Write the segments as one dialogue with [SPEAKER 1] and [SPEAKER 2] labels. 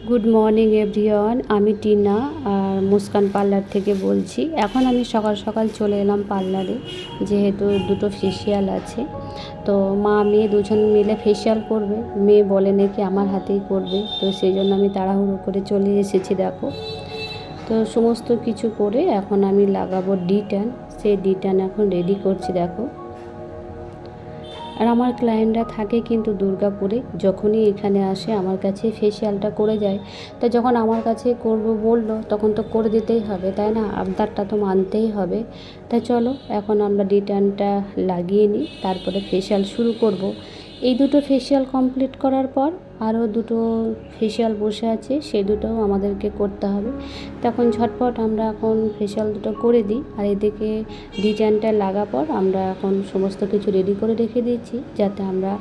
[SPEAKER 1] Good morning everyone, আমি টিনা আর Muskan parlour থেকে বলছি। এখন আমি সকাল সকাল চলে এলাম পার্লারে, যেহেতু দুটো ফেসিয়াল আছে। তো মা মেয়ে দুজন মিলে ফেসিয়াল করবে। মেয়ে বলে নাকি আমার হাতেই করবে, তো সেই জন্য আমি তাড়াহুড়ো করে চলে এসেছি। দেখো, তো সমস্ত কিছু করে এখন আমি লাগাবো ডি10। সেই ডি10 এখন রেডি করছি। দেখো, আর আমার ক্লায়েন্টরা থাকে কিন্তু দুর্গাপুরে। যখনই এখানে আসে আমার কাছে ফেসিয়ালটা করে যায়। তো যখন আমার কাছে করব বললো, তখন তো করে দিতেই হবে, তাই না? আবদারটা তো মানতেই হবে। তাই চলো এখন আমরা ডি10টা লাগিয়ে নিই, তারপরে ফেসিয়াল শুরু করব। এই দুটো ফেসিয়াল কমপ্লিট করার পর আরও দুটো ফেসিয়াল বসে আছে, সেই দুটোও আমাদেরকে করতে হবে। তখন ঝটপট আমরা এখন ফেসিয়াল দুটো করে দিই, আর এদিকে ডিজাইনটা লাগা পর আমরা এখন সমস্ত কিছু রেডি করে রেখে দিয়েছি, যাতে আমরা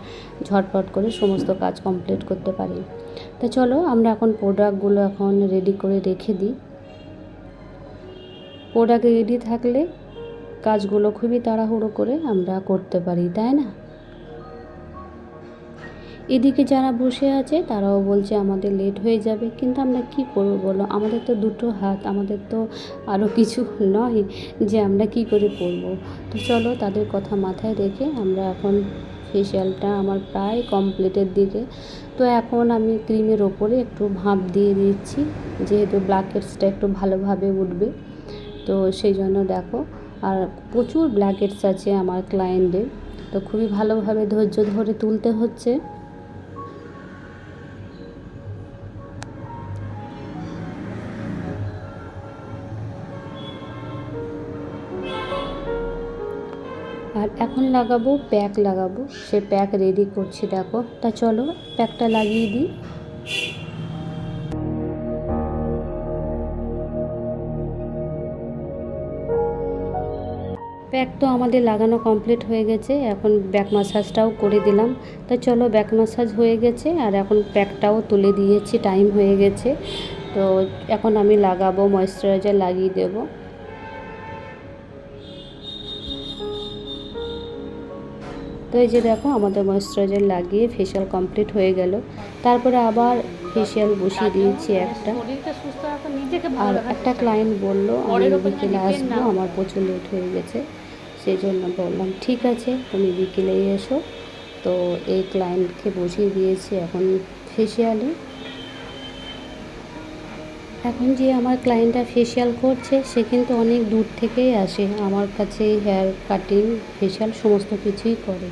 [SPEAKER 1] ঝটপট করে সমস্ত কাজ কমপ্লিট করতে পারি। তো চলো আমরা এখন প্রোডাক্টগুলো এখন রেডি করে রেখে দিই। প্রোডাক্ট রেডি থাকলে কাজগুলো খুবই তাড়াহুড়ো করে আমরা করতে পারি, তাই না? এদিকে যারা বসে আছে তারাও বলছে আমাদের লেট হয়ে যাবে, কিন্তু আমরা কি করবো বলো? আমাদের তো দুটো হাত, আমাদের তো আরও কিছু নয় যে আমরা কি করে করবো। তো চলো তাদের কথা মাথায় রেখে আমরা এখন ফেসিয়ালটা আমার প্রায় কমপ্লিটের দিকে। তো এখন আমি ক্রিমের ওপরে একটু ভাঁপ দিয়ে দিচ্ছি, যেহেতু ব্ল্যাক হেডসটা একটু ভালোভাবে উঠবে। তো সেই জন্য দেখো, আর প্রচুর ব্ল্যাক হেডস আছে আমার ক্লায়েন্টের, তো খুবই ভালোভাবে ধৈর্য ধরে তুলতে হচ্ছে। আর এখন লাগাবো প্যাক লাগাবো, সে প্যাক রেডি করছি। দেখো, তা চলো প্যাকটা লাগিয়ে দিই। প্যাক তো আমাদের লাগানো কমপ্লিট হয়ে গেছে, এখন ব্যাক ম্যাসাজটাও করে দিলাম। তা চলো, ব্যাক ম্যাসাজ হয়ে গেছে আর এখন প্যাকটাও তুলে দিয়েছি, টাইম হয়ে গেছে। তো এখন আমি লাগাবো ময়েশ্চারাইজার, লাগিয়ে দেবো। তো এই যে দেখো, আমাদের ময়েশ্চারাইজার লাগিয়ে ফেসিয়াল কমপ্লিট হয়ে গেল। তারপরে আবার ফেসিয়াল বসিয়ে দিয়েছি একটা। আর একটা ক্লায়েন্ট বললো আমি বিকেলে আসবো, আমার প্রচুর লেট হয়ে গেছে। সেই জন্য বললাম ঠিক আছে, তুমি বিকেলেই এসো। তো এই ক্লায়েন্টকে বসিয়ে দিয়েছি এখন ফেসিয়ালে। এখন যে আমার ক্লায়েন্টটা ফেসিয়াল করছে, সে কিন্তু অনেক দূর থেকেই আসে আমার কাছে, হেয়ার কাটিং ফেসিয়াল সমস্ত কিছুই করে।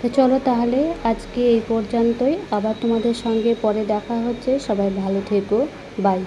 [SPEAKER 1] তো চলো তাহলে আজকে এই পর্যন্তই, আবার তোমাদের সঙ্গে পরে দেখা হচ্ছে। সবাই ভালো থেকো, বাই।